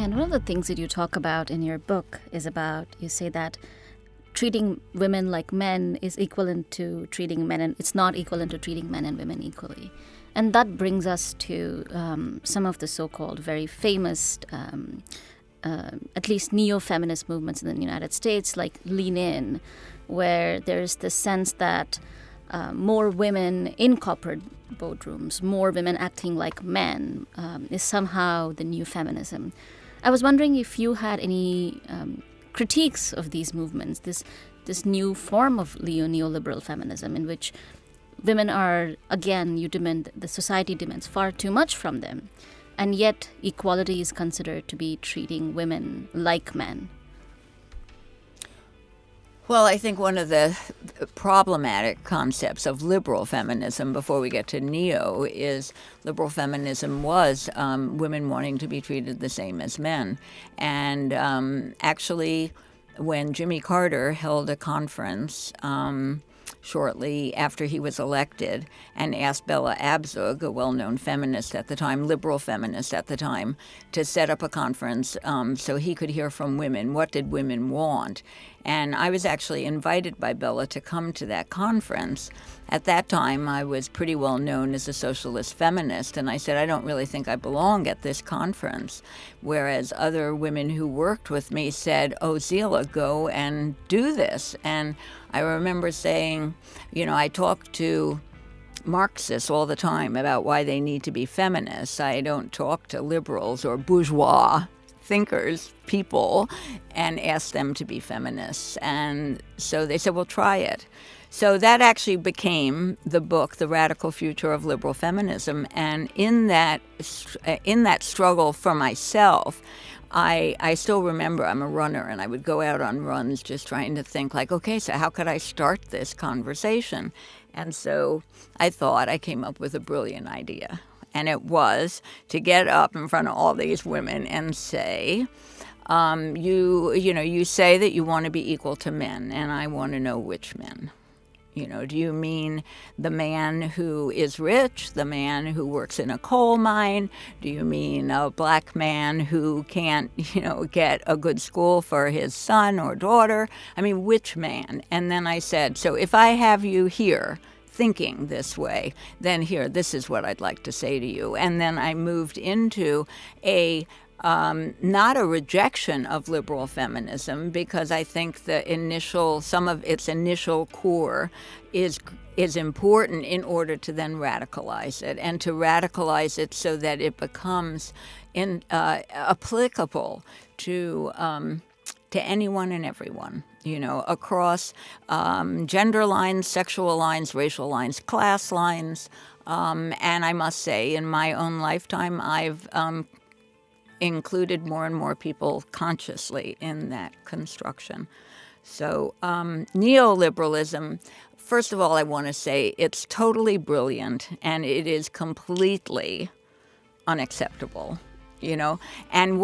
And one of the things that you talk about in your book is about, you say that treating women like men is equivalent to treating men, and it's not equivalent to treating men and women equally. And that brings us to some of the so-called very famous, at least neo-feminist movements in the United States, like Lean In, where there's the sense that more women in corporate boardrooms, more women acting like men, is somehow the new feminism. I was wondering if you had any critiques of these movements, this new form of neoliberal feminism in which women are, again, the society demands far too much from them, and yet equality is considered to be treating women like men. Well, I think one of the problematic concepts of liberal feminism, before we get to neo, is liberal feminism was women wanting to be treated the same as men. And actually, when Jimmy Carter held a conference shortly after he was elected and asked Bella Abzug, a well-known feminist at the time, liberal feminist at the time, to set up a conference so he could hear from women. What did women want? And I was actually invited by Bella to come to that conference. At that time, I was pretty well known as a socialist feminist, and I said, I don't really think I belong at this conference. Whereas other women who worked with me said, oh, Zillah, go and do this. And I remember saying, I talk to Marxists all the time about why they need to be feminists. I don't talk to liberals or bourgeois thinkers, people, and ask them to be feminists. And so they said, well, try it. So that actually became the book, The Radical Future of Liberal Feminism. And in that struggle for myself, I still remember I'm a runner, and I would go out on runs just trying to think like, okay, so how could I start this conversation? And so I came up with a brilliant idea. And it was to get up in front of all these women and say, you say that you want to be equal to men, and I want to know which men. Do you mean the man who is rich, the man who works in a coal mine? Do you mean a black man who can't, get a good school for his son or daughter? I mean, which man? And then I said, so if I have you here thinking this way, then here, this is what I'd like to say to you. And then I moved into not a rejection of liberal feminism, because I think some of its initial core is important in order to then radicalize it, and to radicalize it so that it becomes applicable to anyone and everyone, across gender lines, sexual lines, racial lines, class lines. And I must say, in my own lifetime, I've included more and more people consciously in that construction. So neoliberalism, first of all, I want to say it's totally brilliant, and it is completely unacceptable. And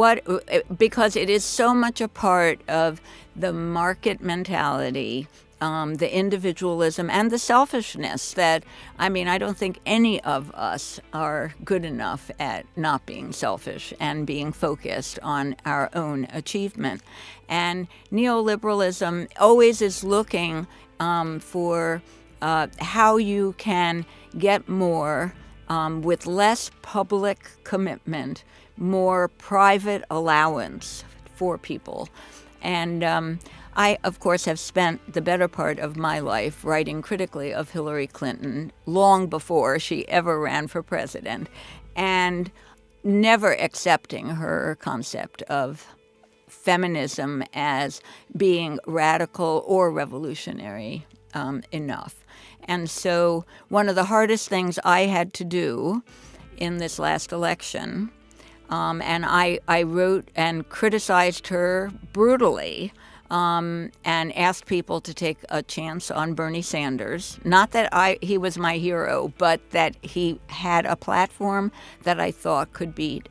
because it is so much a part of the market mentality, the individualism and the selfishness that, I don't think any of us are good enough at not being selfish and being focused on our own achievement. And neoliberalism always is looking for how you can get more with less public commitment, more private allowance for people. And I, of course, have spent the better part of my life writing critically of Hillary Clinton long before she ever ran for president, and never accepting her concept of feminism as being radical or revolutionary enough. And so one of the hardest things I had to do in this last election, and I wrote and criticized her brutally, and asked people to take a chance on Bernie Sanders. Not that he was my hero, but that he had a platform that I thought could beat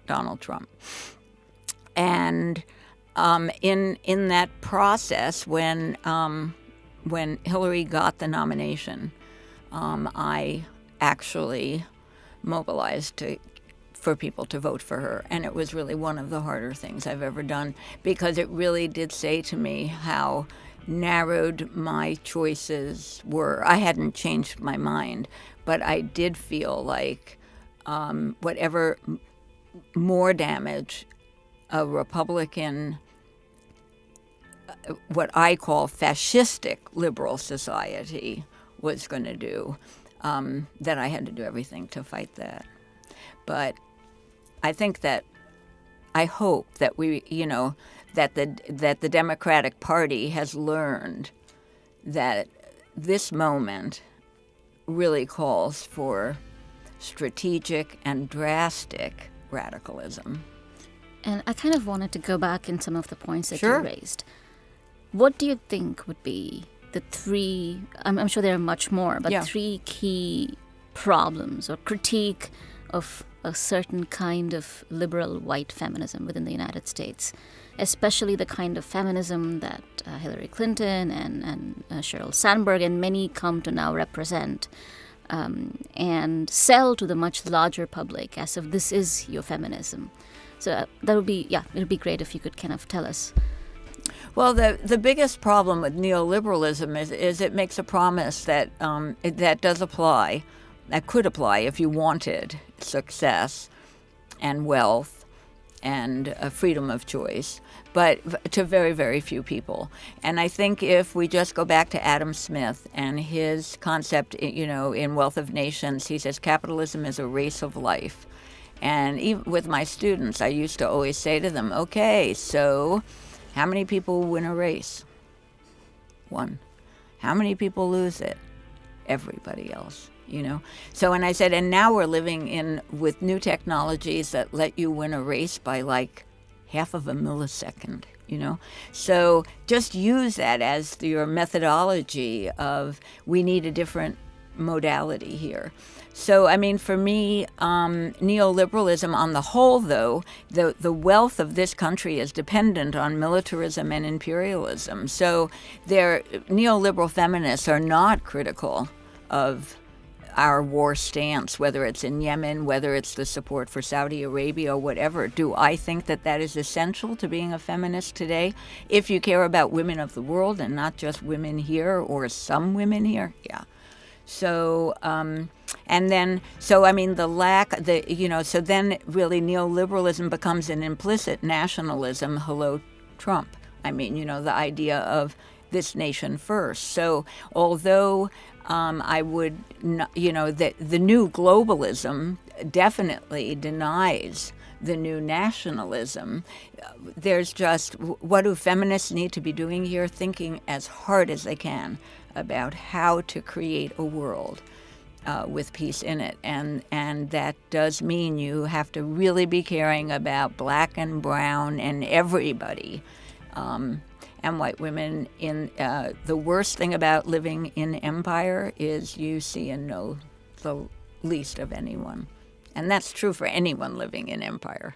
Donald Trump. And in that process, when Hillary got the nomination, I actually mobilized to for people to vote for her. And it was really one of the harder things I've ever done, because it really did say to me how narrowed my choices were. I hadn't changed my mind, but I did feel like whatever more damage a Republican, what I call fascistic liberal society was going to do, that I had to do everything to fight that. But I think that, I hope that we, that the Democratic Party has learned that this moment really calls for strategic and drastic radicalism. And I kind of wanted to go back in some of the points that Sure. you raised. What do you think would be the three, I'm sure there are much more, but Yeah. three key problems or critique of a certain kind of liberal white feminism within the United States, especially the kind of feminism that Hillary Clinton and Sheryl Sandberg and many come to now represent, and sell to the much larger public as if this is your feminism. So that would be, it would be great if you could kind of tell us. Well, the biggest problem with neoliberalism is it makes a promise that that does apply, that could apply if you wanted success and wealth and freedom of choice, but to very, very few people. And I think if we just go back to Adam Smith and his concept, in Wealth of Nations, he says capitalism is a race of life. And even with my students, I used to always say to them, okay, so how many people win a race? One. How many people lose it? Everybody else, So, and I said, and now we're living with new technologies that let you win a race by like half of a millisecond, So just use that as your methodology of we need a different modality here. So, I mean, for me, neoliberalism on the whole, though, the wealth of this country is dependent on militarism and imperialism. So neoliberal feminists are not critical of our war stance, whether it's in Yemen, whether it's the support for Saudi Arabia or whatever. Do I think that is essential to being a feminist today? If you care about women of the world and not just women here or some women here, yeah. So, and then, so I mean, so then really neoliberalism becomes an implicit nationalism. Hello, Trump. I mean, the idea of this nation first. So, although I would, the new globalism definitely denies the new nationalism. There's just, what do feminists need to be doing here? Thinking as hard as they can about how to create a world with peace in it. And that does mean you have to really be caring about black and brown and everybody, and white women. The worst thing about living in empire is you see and know the least of anyone. And that's true for anyone living in empire.